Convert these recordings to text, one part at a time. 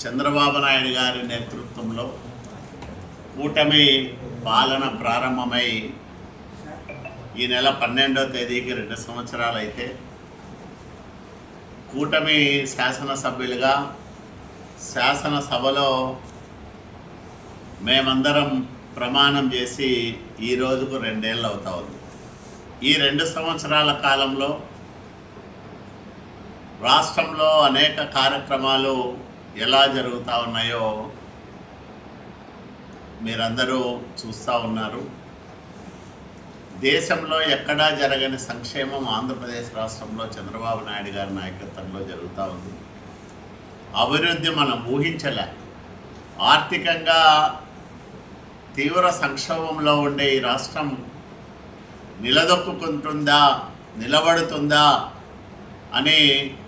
చంద్రబాబు నాయుడు గారి నేతృత్వంలో కూటమి పాలన ప్రారంభమై ఈ నెల 12వ తేదీకి 2 సంవత్సరాలు అయితే కూటమి శాసనసభ్యులుగా శాసనసభలో మేమందరం ప్రమాణం చేసి ఈ రోజుకు 2 ఏళ్ళు అవుతా ఉంది. ఈ 2 సంవత్సరాల కాలంలో రాష్ట్రంలో అనేక కార్యక్రమాలు ఎలా జరుగుతూ ఉన్నాయో మీరందరూ చూస్తూ ఉన్నారు. దేశంలో ఎక్కడా జరగని సంక్షేమం ఆంధ్రప్రదేశ్ రాష్ట్రంలో చంద్రబాబు నాయుడు గారి నాయకత్వంలో జరుగుతూ ఉంది. అభివృద్ధి మనం ఊహించలే. ఆర్థికంగా తీవ్ర సంక్షోభంలో ఉండే ఈ రాష్ట్రం నిలదొక్కుంటుందా, నిలబడుతుందా అని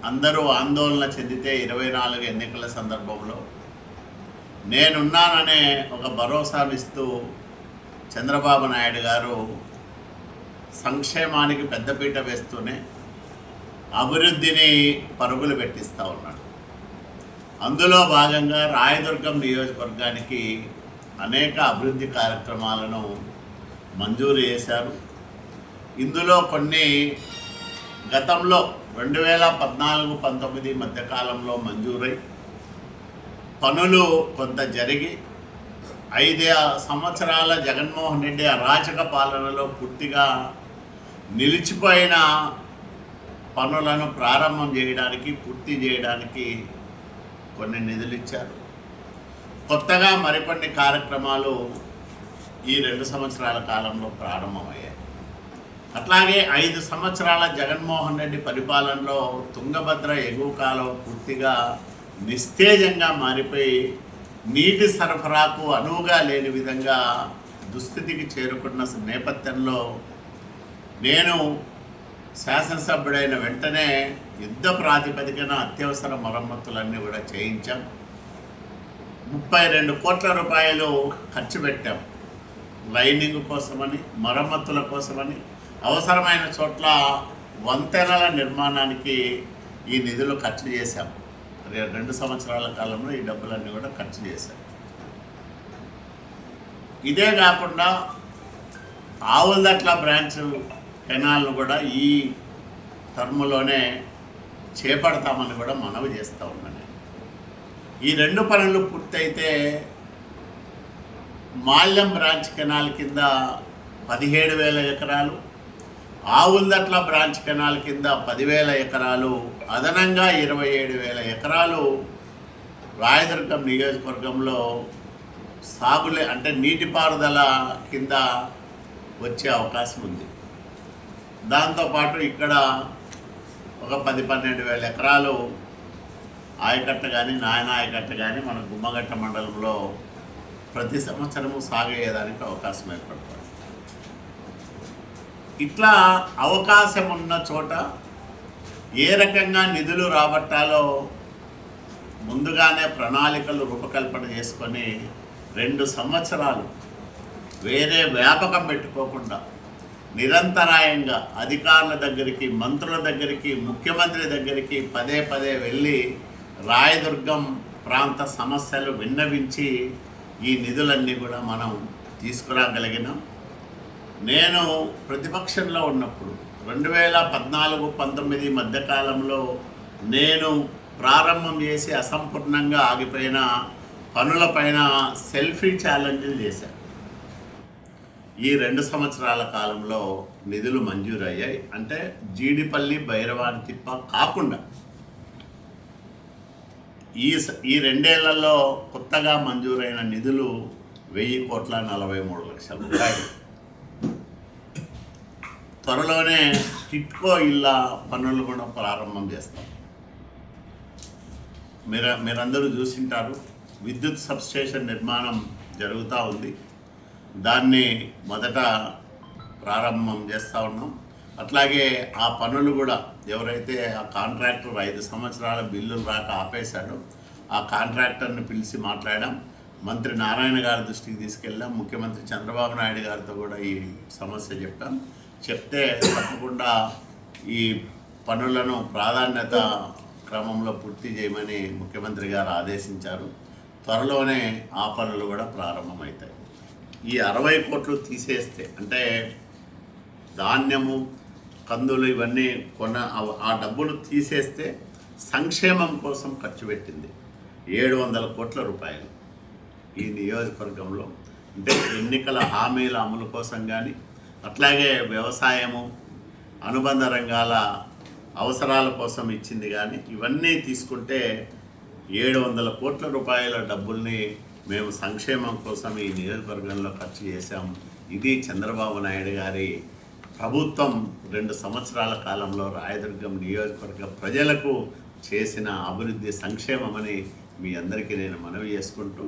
అందరూ ఆందోళన చెందితే 24 ఎన్నికల సందర్భంలో నేనున్నాననే ఒక భరోసానిస్తూ చంద్రబాబు నాయుడు గారు సంక్షేమానికి పెద్దపీట వేస్తూనే అభివృద్ధిని పరుగులు పెట్టిస్తూ ఉన్నాడు. అందులో భాగంగా రాయదుర్గం నియోజకవర్గానికి అనేక అభివృద్ధి కార్యక్రమాలను మంజూరు చేశారు. ఇందులో కొన్ని గతంలో 2014-19 మధ్యకాలంలో మంజూరై పనులు కొంత జరిగి 5 సంవత్సరాల జగన్మోహన్ రెడ్డి అరాచక పాలనలో పూర్తిగా నిలిచిపోయిన పనులను ప్రారంభం చేయడానికి, పూర్తి చేయడానికి కొన్ని నిధులు ఇచ్చారు. కొత్తగా మరికొన్ని కార్యక్రమాలు ఈ 2 సంవత్సరాల కాలంలో ప్రారంభమయ్యాయి. అట్లాగే 5 సంవత్సరాల జగన్మోహన్ రెడ్డి పరిపాలనలో తుంగభద్ర ఎగువ కాలం పూర్తిగా నిస్తేజంగా మారిపోయి నీటి సరఫరాకు అనువుగా లేని విధంగా దుస్థితికి చేరుకున్న నేపథ్యంలో నేను శాసనసభ్యుడైన వెంటనే యుద్ధ ప్రాతిపదికన అత్యవసర మరమ్మతులన్నీ కూడా చేయించాం. 32 కోట్ల రూపాయలు ఖర్చు పెట్టాం. లైనింగ్ కోసమని, మరమ్మతుల కోసమని, అవసరమైన చోట్ల వంతెనల నిర్మాణానికి ఈ నిధులు ఖర్చు చేశాం. 2 సంవత్సరాల కాలంలో ఈ డబ్బులన్నీ కూడా ఖర్చు చేశాం. ఇదే కాకుండా ఆవులదట్ల బ్రాంచ్ కెనాల్ను కూడా ఈ టర్ములోనే చేపడతామని కూడా మనవి చేస్తూ ఉన్నాను. ఈ 2 పనులు పూర్తయితే మాల్యం బ్రాంచ్ కెనాల్ కింద 17,000 ఎకరాలు, ఆవులదట్ల బ్రాంచ్ కెనాల్ కింద 10,000 ఎకరాలు, అదనంగా 27,000 ఎకరాలు రాయదుర్గం నియోజకవర్గంలో సాగులే అంటే నీటిపారుదల కింద వచ్చే అవకాశం ఉంది. దాంతోపాటు ఇక్కడ ఒక 10-12,000 ఎకరాలు ఆయకట్ట కానీ, నాయన ఆయకట్ట కానీ మన గుమ్మగట్ట మండలంలో ప్రతి సంవత్సరము సాగయ్యేదానికి అవకాశం ఏర్పడుతుంది. ఇట్లా అవకాశం ఉన్న చోట ఏ రకంగా నిధులు రాబట్టాలో ముందుగానే ప్రణాళికలు రూపకల్పన చేసుకొని 2 సంవత్సరాలు వేరే వ్యాపకం పెట్టుకోకుండా నిరంతరాయంగా అధికారుల దగ్గరికి, మంత్రుల దగ్గరికి, ముఖ్యమంత్రి దగ్గరికి పదే వెళ్ళి రాయదుర్గం ప్రాంత సమస్యలు విన్నవించి ఈ నిధులన్నీ కూడా మనం తీసుకురాగలిగినాం. నేను ప్రతిపక్షంలో ఉన్నప్పుడు 2014-19 మధ్యకాలంలో నేను ప్రారంభం చేసి అసంపూర్ణంగా ఆగిపోయిన పనులపైన సెల్ఫీ ఛాలెంజ్లు చేశాను. ఈ 2 సంవత్సరాల కాలంలో నిధులు మంజూరయ్యాయి. అంటే జీడిపల్లి భైరవాని తిప్ప కాకుండా ఈ 2 ఏళ్లలో కొత్తగా మంజూరైన నిధులు 1,043,00,000 రూపాయలు. త్వరలోనే టిట్కో ఇళ్ళ పనులు కూడా ప్రారంభం చేస్తాం. మీరందరూ చూసింటారు. విద్యుత్ సబ్స్టేషన్ నిర్మాణం జరుగుతూ ఉంది. దాన్ని మొదట ప్రారంభం చేస్తూ ఉన్నాం. అట్లాగే ఆ పనులు కూడా ఎవరైతే ఆ కాంట్రాక్టర్ 5 సంవత్సరాల బిల్లులు రాక ఆపేశాడో ఆ కాంట్రాక్టర్ని పిలిచి మాట్లాడాం. మంత్రి నారాయణ గారి దృష్టికి తీసుకెళ్ళాం. ముఖ్యమంత్రి చంద్రబాబు నాయుడు గారితో కూడా ఈ సమస్య చెప్తే తప్పకుండా ఈ పనులను ప్రాధాన్యత క్రమంలో పూర్తి చేయమని ముఖ్యమంత్రి గారు ఆదేశించారు. త్వరలోనే ఆ పనులు కూడా ప్రారంభమవుతాయి. ఈ 60 కోట్లు తీసేస్తే, అంటే ధాన్యము, కందులు ఇవన్నీ ఆ డబ్బులు తీసేస్తే సంక్షేమం కోసం ఖర్చు పెట్టింది 700 కోట్ల రూపాయలు ఈ నియోజకవర్గంలో. అంటే ఎన్నికల హామీల అమలు కోసం కానీ, అట్లాగే వ్యవసాయము, అనుబంధ రంగాల అవసరాల కోసం ఇచ్చింది కానీ, ఇవన్నీ తీసుకుంటే 700 కోట్ల రూపాయల డబ్బుల్ని మేము సంక్షేమం కోసం ఈ నియోజకవర్గంలో ఖర్చు చేశాం. ఇది చంద్రబాబు నాయుడు గారి ప్రభుత్వం 2 సంవత్సరాల కాలంలో రాయదుర్గం నియోజకవర్గ ప్రజలకు చేసిన అభివృద్ధి సంక్షేమమని మీ అందరికీ నేను మనవి చేసుకుంటూ